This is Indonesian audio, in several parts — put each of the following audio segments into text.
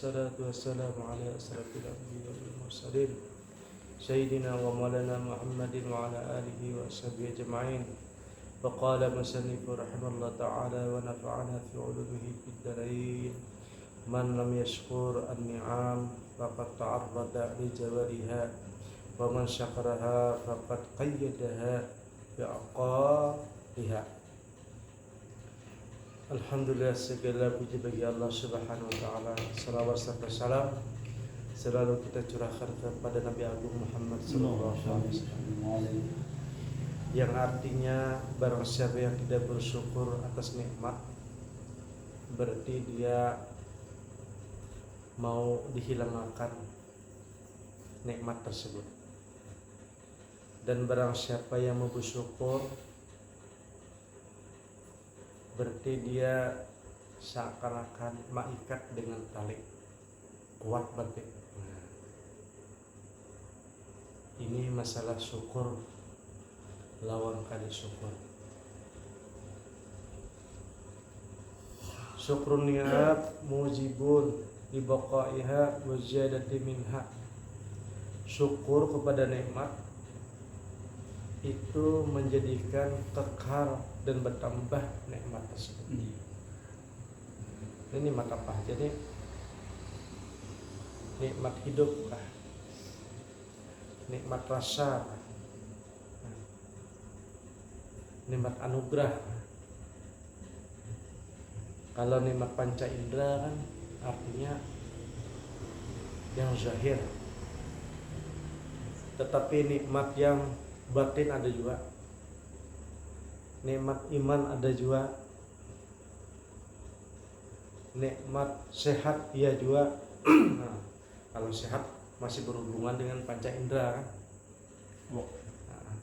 والصلاة والسلام على أشرف الأنبياء والمرسلين سيدنا ومولانا محمد وعلى آله وصحبه أجمعين. فقال مصنف رحمه الله تعالى ونفعنا في علومه في الدارين من لم يشكر النعم فقد تعرض لزوالها ومن شكرها فقد قيدها بعقابها. Alhamdulillah, segala puji bagi Allah Subhanahu wa taala. Salawat serta salam selalu kita curahkan kepada Nabi Agung Muhammad sallallahu alaihi wasallam. Yang artinya barang siapa yang tidak bersyukur atas nikmat, berarti dia mau dihilangkan nikmat tersebut. Dan barang siapa yang mau bersyukur, berarti dia seakan-akan mengikat dengan tali kuat berarti. Nah, ini masalah syukur lawan kali syukur. Syukrun ni'mat mujibun li baqaiha wa ziyadati minha. Syukur kepada nikmat itu menjadikan kekal dan bertambah nikmat tersebut. Ini nikmat apa? Jadi nikmat hidup kah? Nikmat rasa kah? Nikmat anugerah. Kalau nikmat panca indera kan artinya yang zahir. Tetapi nikmat yang batin ada juga. Nikmat iman ada juga. Nikmat sehat dia juga. Nah, kalau sehat masih berhubungan dengan panca indera kan. Nah,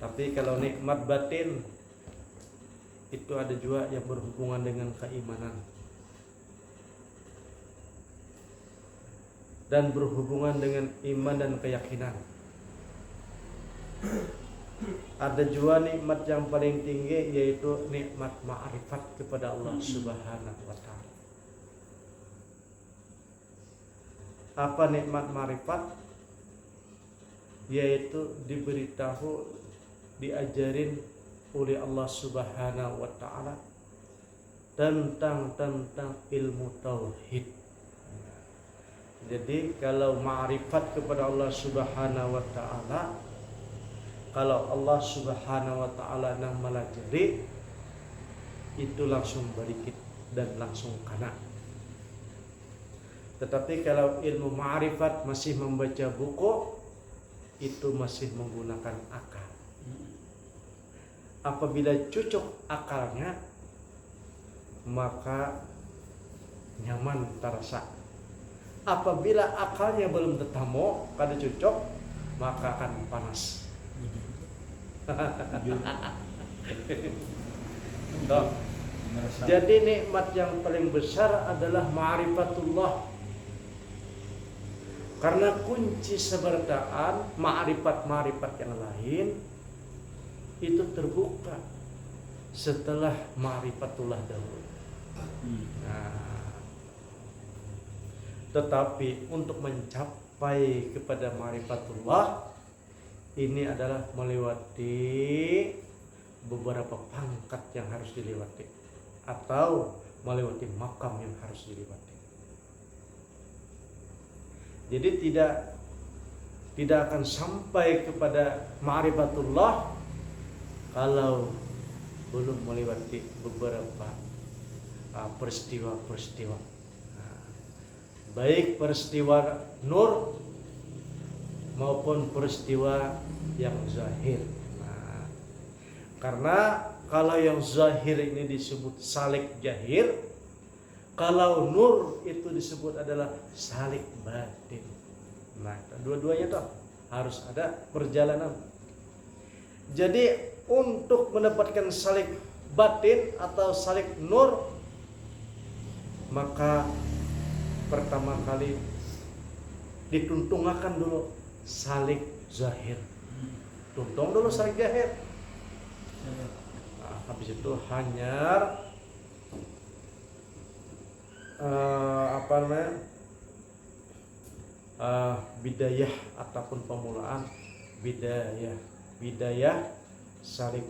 tapi kalau nikmat batin itu ada juga yang berhubungan dengan keimanan dan berhubungan dengan iman dan keyakinan. Ada juga nikmat yang paling tinggi, yaitu nikmat ma'rifat kepada Allah Subhanahu wa ta'ala. Apa nikmat ma'rifat? Yaitu diberitahu, diajarin oleh Allah Subhanahu wa ta'ala tentang ilmu tauhid. Jadi kalau ma'rifat kepada Allah Subhanahu wa ta'ala, kalau Allah Subhanahu wa ta'ala yang melajari, itu langsung balik dan langsung kena. Tetapi kalau ilmu ma'rifat masih membaca buku, itu masih menggunakan akal. Apabila cocok akalnya, maka nyaman terasa. Apabila akalnya belum ketemu, kada cocok, maka akan panas. Jadi nikmat yang paling besar adalah ma'rifatullah. Karena kunci seberdaan ma'rifat yang lain itu terbuka setelah ma'rifatullah dahulu. Nah, tetapi untuk mencapai kepada ma'rifatullah ini adalah melewati beberapa pangkat yang harus dilewati atau melewati makam yang harus dilewati. Jadi tidak akan sampai kepada ma'rifatullah kalau belum melewati beberapa peristiwa-peristiwa. Baik peristiwa nur maupun peristiwa yang zahir. Nah, karena kalau yang zahir ini disebut salik jahir, kalau nur itu disebut adalah salik batin. Nah, dua-duanya tuh harus ada perjalanan. Jadi untuk mendapatkan salik batin atau salik nur, maka pertama kali dituntungkan dulu salik zahir. Tuntung dulu salik zahir. Nah, habis itu hanyar bidayah ataupun pemulaan bidayah salik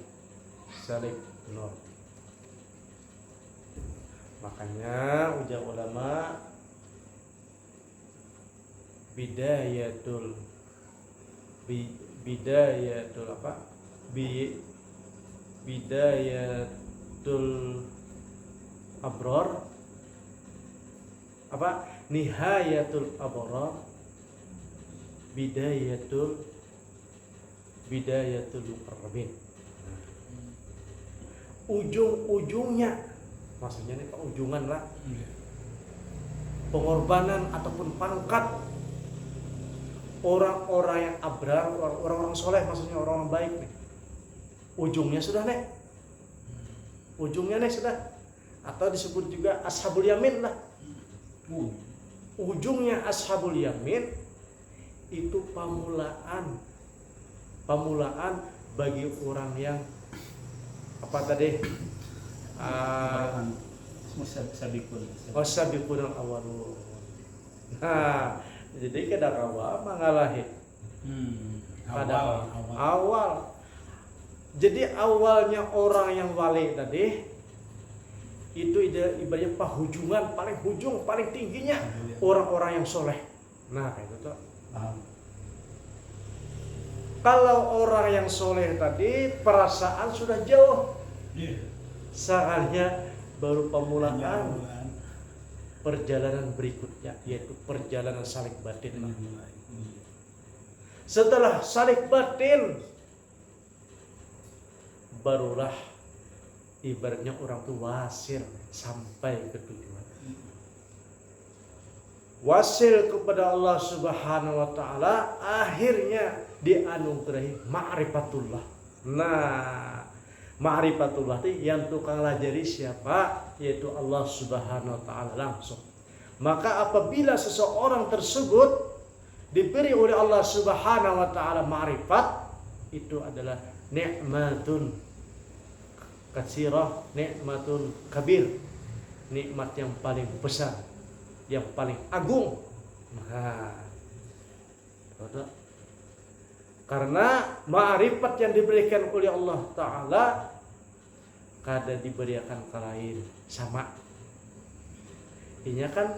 nur. Makanya ujar ulama bidayatul apa? Bidayatul abrar apa? Nihayatul abrar bidayatul muqarrabin. Ujung-ujungnya maksudnya nih ujungan lah pengorbanan ataupun pangkat orang-orang yang abrar, orang-orang soleh, maksudnya orang-orang baik nih. Ujungnya sudah sudah, atau disebut juga ashabul yamin lah. Ujungnya ashabul yamin itu pamulaan bagi orang yang apa tadi? Sabiqun al-awwalun. Nah, jadi kada kawa mangalahi. Awal. Jadi awalnya orang yang wali tadi itu ibaratnya pahujungan paling hujung paling tingginya orang-orang yang soleh. Nah, kayak gitu. Kalau orang yang soleh tadi perasaan sudah jauh. Seharusnya baru pemulaan perjalanan berikutnya, yaitu perjalanan salik batin. Setelah salik batin barulah ibaratnya orang tuh wasil sampai ke tujuan, wasil kepada Allah Subhanahu wa ta'ala, akhirnya dianugerahi ma'rifatullah. Nah, ma'rifatullah itu yang tukang lajari siapa? Yaitu Allah Subhanahu wa ta'ala langsung. Maka apabila seseorang tersebut diberi oleh Allah Subhanahu wa ta'ala ma'rifat, itu adalah nikmatun katsirah, nikmatun kabir, nikmat yang paling besar, yang paling agung. Nah, karena ma'rifat yang diberikan oleh Allah Ta'ala kada diberikan ke lain sama. Ini kan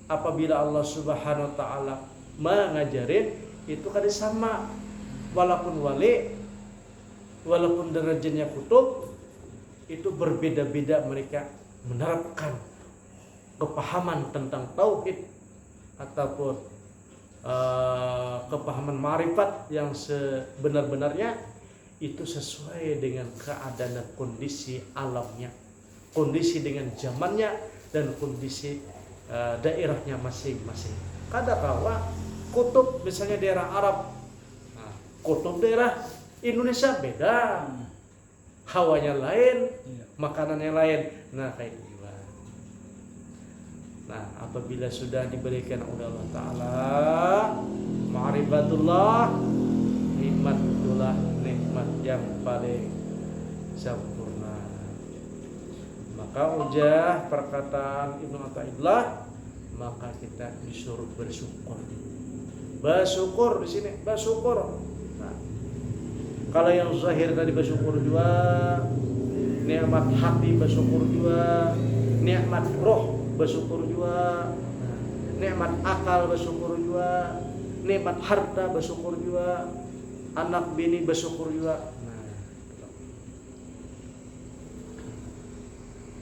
apabila Allah Subhanahu wa ta'ala mengajarin itu kada sama, walaupun wali, walaupun derajatnya kutub, itu berbeda-beda mereka menerapkan kepahaman tentang tauhid ataupun kepahaman ma'rifat yang sebenar-benarnya, itu sesuai dengan keadaan dan kondisi alamnya, kondisi dengan zamannya, dan kondisi daerahnya masing-masing. Kadang-kala kutub misalnya daerah Arab, kutub daerah Indonesia beda, hawanya lain, makanannya lain. Nah, kayak gitu. Nah, apabila sudah diberikan oleh Allah Ta'ala ma'rifatullah, nikmat itulah nikmat yang paling sempurna. Maka ujah perkataan Ibnu Athaillah, maka kita disuruh bersyukur. Bersyukur di sini, bersyukur. Nah, kalau yang zahir tadi bersyukur juga, nikmat hati bersyukur juga, nikmat roh bersyukur juga, nikmat akal bersyukur juga, nikmat harta bersyukur juga, anak bini bersyukur juga. Nah,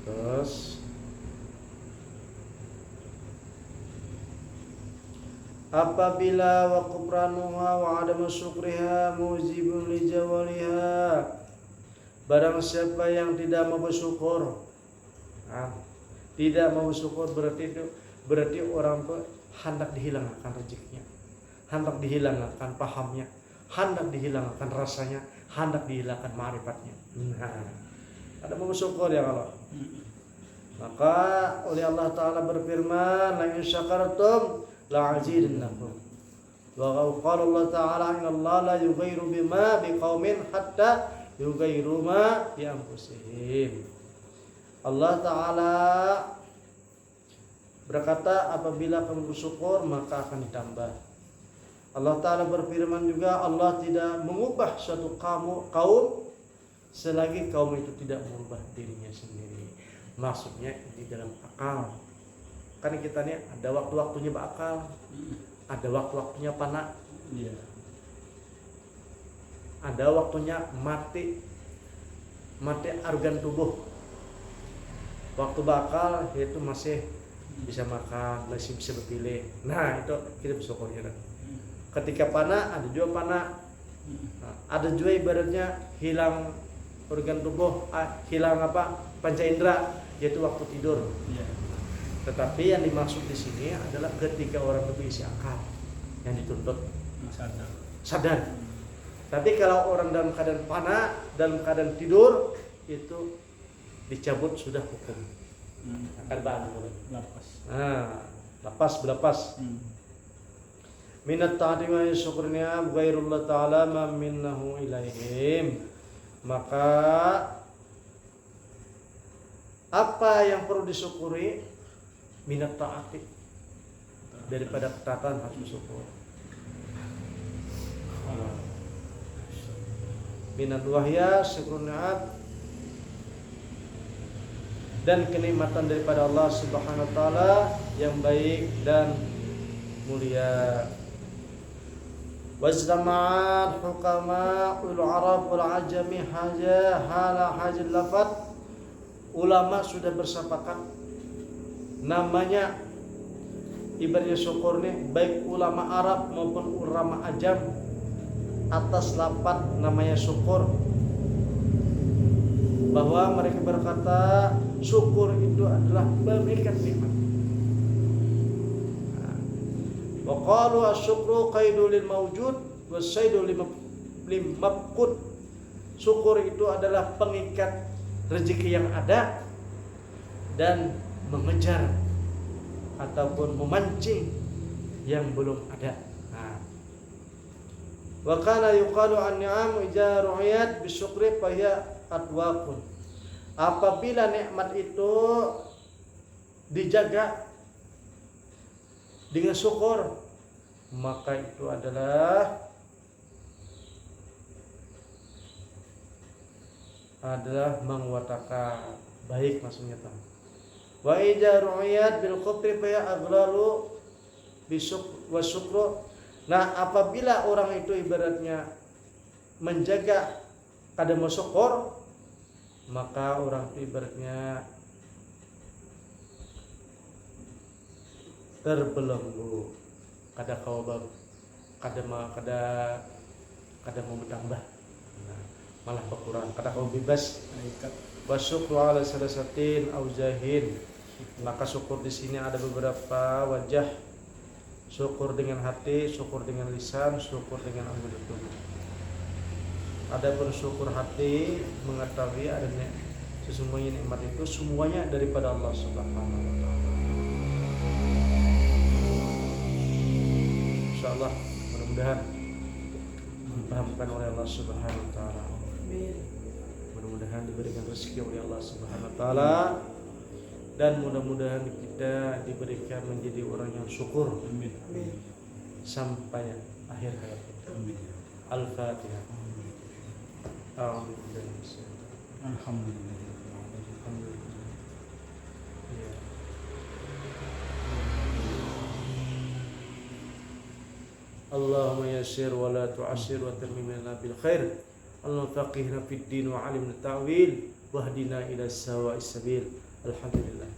terus apabila wa kufranuha wa adamu syukriha mujibun li jawaliha, barang siapa yang tidak mau bersyukur, tidak mau bersyukur berarti orang itu hendak dihilangkan rezekinya, hendak dihilangkan pahamnya, hendak dihilangkan rasanya, hendak dihilangkan ma'rifatnya. Nah, ada mau bersyukur ya kalau. Maka oleh Allah Ta'ala berfirman, la in syakartum la azidannakum. Wa qala Allah Ta'ala innallaha la yughayyiru bima biqaumin hatta yughayyiru ma bi anfusihim. Allah Ta'ala berkata, apabila kamu bersyukur maka akan ditambah. Allah Ta'ala berfirman juga, Allah tidak mengubah suatu kaum selagi kaum itu tidak mengubah dirinya sendiri. Maksudnya di dalam akal. Kan kita nih ada waktu-waktunya berakal, ada waktu-waktunya panak, ada waktunya mati organ tubuh. Waktu bakal itu masih bisa makan, masih bisa berpilih. Nah itu kita bersyukur ya. Ketika panak ada juga panak. Nah, ada juga ibaratnya hilang organ tubuh, hilang panca indera, yaitu waktu tidur. Tetapi yang dimaksud di sini adalah ketika orang berisi akal yang dituntut sadar. Tapi kalau orang dalam keadaan panak, dalam keadaan tidur, itu dicabut sudah hukum. Akan bangun. Lapas. Minat ta'ati wa syukurnya ghairullah ta'ala ma minnahu ilaihim. Maka apa yang perlu disyukuri? Minat ta'ati, daripada ketaatan harus bersyukur. Minat wahya syukurnya dan kenikmatan daripada Allah Subhanahu wa taala yang baik dan mulia. Wajtama'at hukama ul arab wal ajami hala hajil lafat. Ulama sudah bersepakat namanya ibaratnya syukur nih, baik ulama Arab maupun ulama ajam, atas lafaz namanya syukur, bahwa mereka berkata syukur itu adalah memberikan nikmat. Wa qalu asyukru qaidul lil mawjud wasaidu lim mafqud. Syukur itu adalah pengikat rezeki yang ada dan mengejar ataupun memancing yang belum ada. Wa kana yuqalu an-ni'am idza ru'iyat bisyukri fa hiya atwaqun. Apabila nikmat itu dijaga dengan syukur, maka itu adalah mengwataka baik maksudnya tam. Wa idza ru'iyat bil kufri fa aghlalu wa syukru. Nah, apabila orang itu ibaratnya menjaga kadang syukur, maka orang itu ibaratnya terbelenggu, kada kawabab, kada mau bertambah, malah berkurang, kada kau bebas. Wasyukru ala salasatin auzahin. Maka syukur di sini ada beberapa wajah. Syukur dengan hati, syukur dengan lisan, syukur dengan anggota tubuh. Adapun syukur hati mengetahui adanya sesungguhnya nikmat itu semuanya daripada Allah Subhanahu wa taala. Insyaallah mudah-mudahan dipahamkan oleh Allah Subhanahu wa taala. Mudah-mudahan diberikan rezeki oleh Allah Subhanahu wa taala dan mudah-mudahan kita diberikan menjadi orang yang syukur. Amin. Sampai akhir hayat kita. Amin. Al-Fatihah. Alhamdulillah. Allahumma yassir wa la tu'assir wa tammimna bil khair. Allahumma faqihna fid din wa 'allimna ta'wil wahdina ila sawa'is sabil. Alhamdulillah.